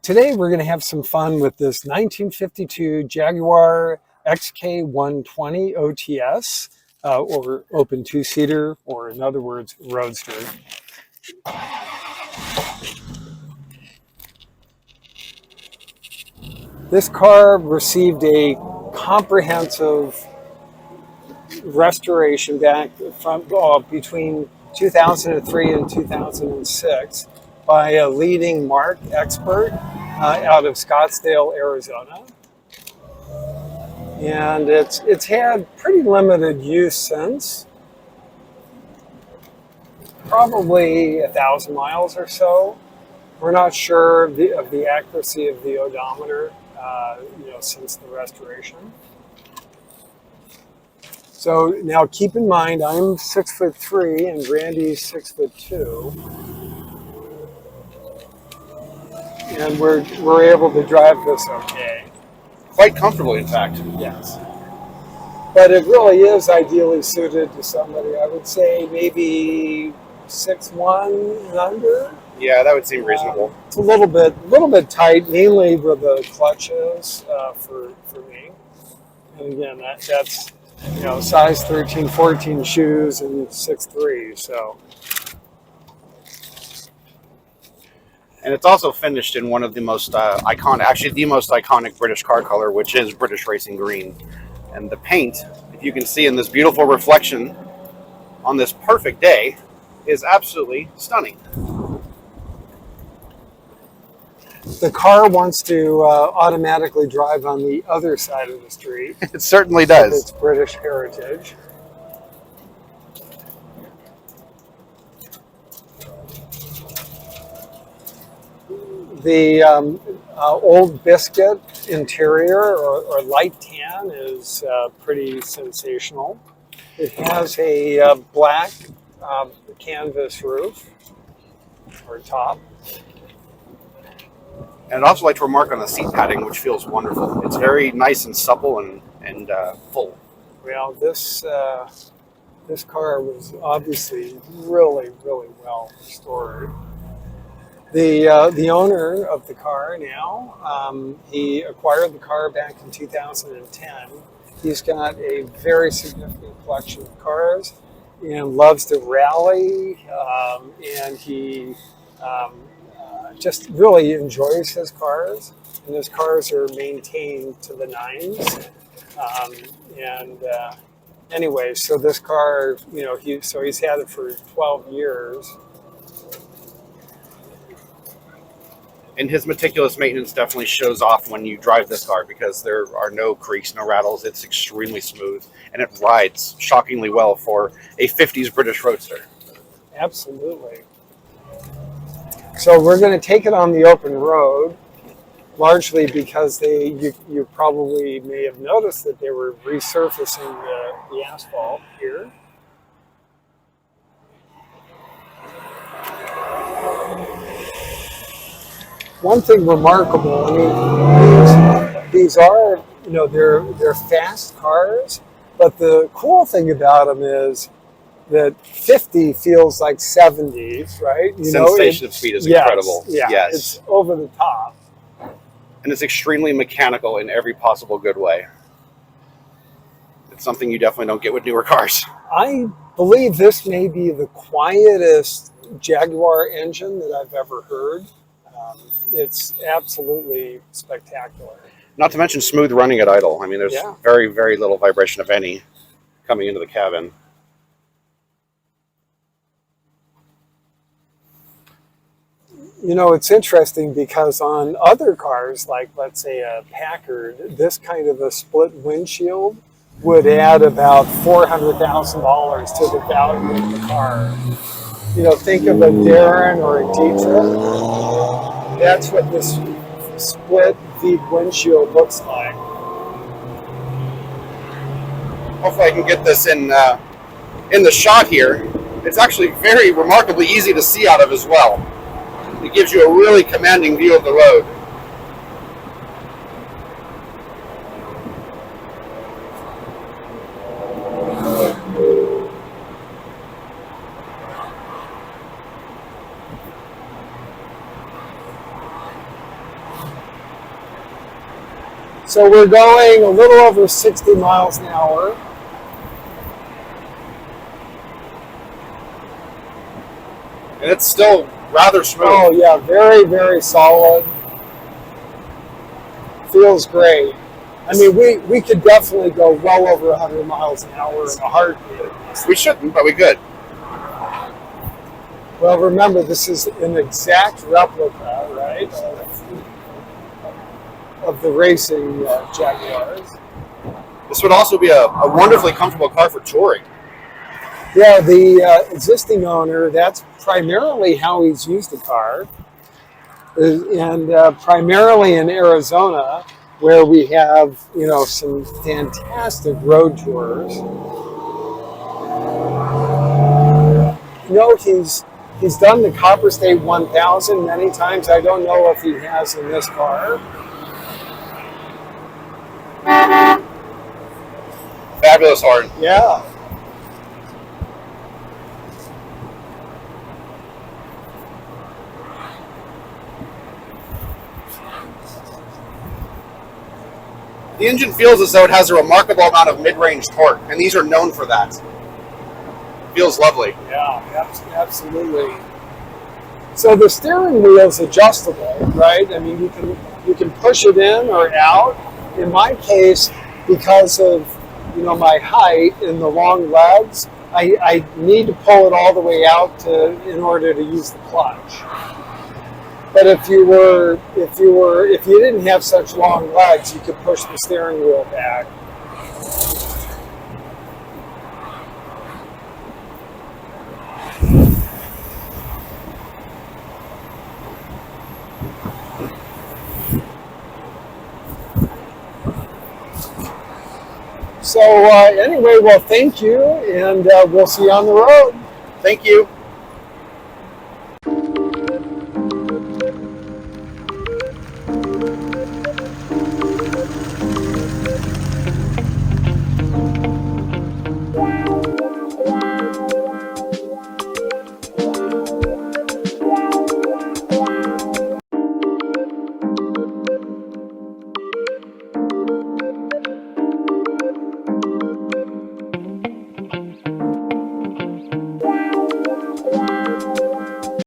Today we're going to have some fun with this 1952 Jaguar XK120 OTS, or open two-seater, or in other words, roadster. This car received a comprehensive restoration back from between 2003 and 2006 by a leading mark expert out of Scottsdale, Arizona. And it's had pretty limited use since, probably 1,000 miles or so. We're not sure of the accuracy of the odometer, since the restoration. So now keep in mind, I'm 6'3" and Randy's 6'2", and we're able to drive this okay. Quite comfortably, in fact. Yes. But it really is ideally suited to somebody, I would say maybe 6'1" and under. Yeah, that would seem reasonable. It's a little bit tight, mainly where the clutch is for me. And again, that's size 13, 14 shoes and 6'3", so. And it's also finished in one of the most iconic, actually the most iconic British car color, which is British Racing Green. And the paint, if you can see in this beautiful reflection on this perfect day, is absolutely stunning. The car wants to automatically drive on the other side of the street. It certainly does. It's British Heritage. The old Biscuit interior or light tan is pretty sensational. It has a black canvas roof or top. And I'd also like to remark on the seat padding, which feels wonderful. It's very nice and supple and full. Well, this car was obviously really, really well restored. The owner of the car now, he acquired the car back in 2010. He's got a very significant collection of cars and loves to rally, and he just really enjoys his cars. And his cars are maintained to the nines. Anyway, so this car, he's had it for 12 years. And his meticulous maintenance definitely shows off when you drive this car because there are no creaks, no rattles. It's extremely smooth, and it rides shockingly well for a 50s British roadster. Absolutely. So we're going to take it on the open road, largely because you probably may have noticed that they were resurfacing the asphalt here. One thing remarkable, these are, they're fast cars, but the cool thing about them is that 50 feels like 70s, right? Sensation of speed is incredible. Yeah, yes. It's over the top. And it's extremely mechanical in every possible good way. It's something you definitely don't get with newer cars. I believe this may be the quietest Jaguar engine that I've ever heard. It's absolutely spectacular. Not to mention smooth running at idle. I mean, there's very, very little vibration, if any, coming into the cabin. It's interesting because on other cars, like let's say a Packard, this kind of a split windshield would add about $400,000 to the value of the car. Think of a Darren or a Dietrich. That's what this split V windshield looks like. Hopefully I can get this in the shot here. It's actually very remarkably easy to see out of as well. It gives you a really commanding view of the road. So we're going a little over 60 miles an hour. And it's still rather smooth. Oh yeah, very, very solid. Feels great. I mean, we could definitely go well over 100 miles an hour in a heartbeat. We shouldn't, but we could. Well, remember, this is an exact replica, right, of the racing Jaguars. This would also be a wonderfully comfortable car for touring. Yeah, the existing owner, that's primarily how he's used the car. And primarily in Arizona, where we have, you know, some fantastic road tours. Note he's done the Copper State 1000 many times. I don't know if he has in this car. Fabulous horn. Yeah. The engine feels as though it has a remarkable amount of mid-range torque, and these are known for that. Feels lovely. Yeah, absolutely. So the steering wheel is adjustable, right? I mean, you can push it in or out. In my case, because of, you know, my height and the long legs, I need to pull it all the way out in order to use the clutch. But if you didn't have such long legs, you could push the steering wheel back. So anyway, well, thank you, and we'll see you on the road. Thank you.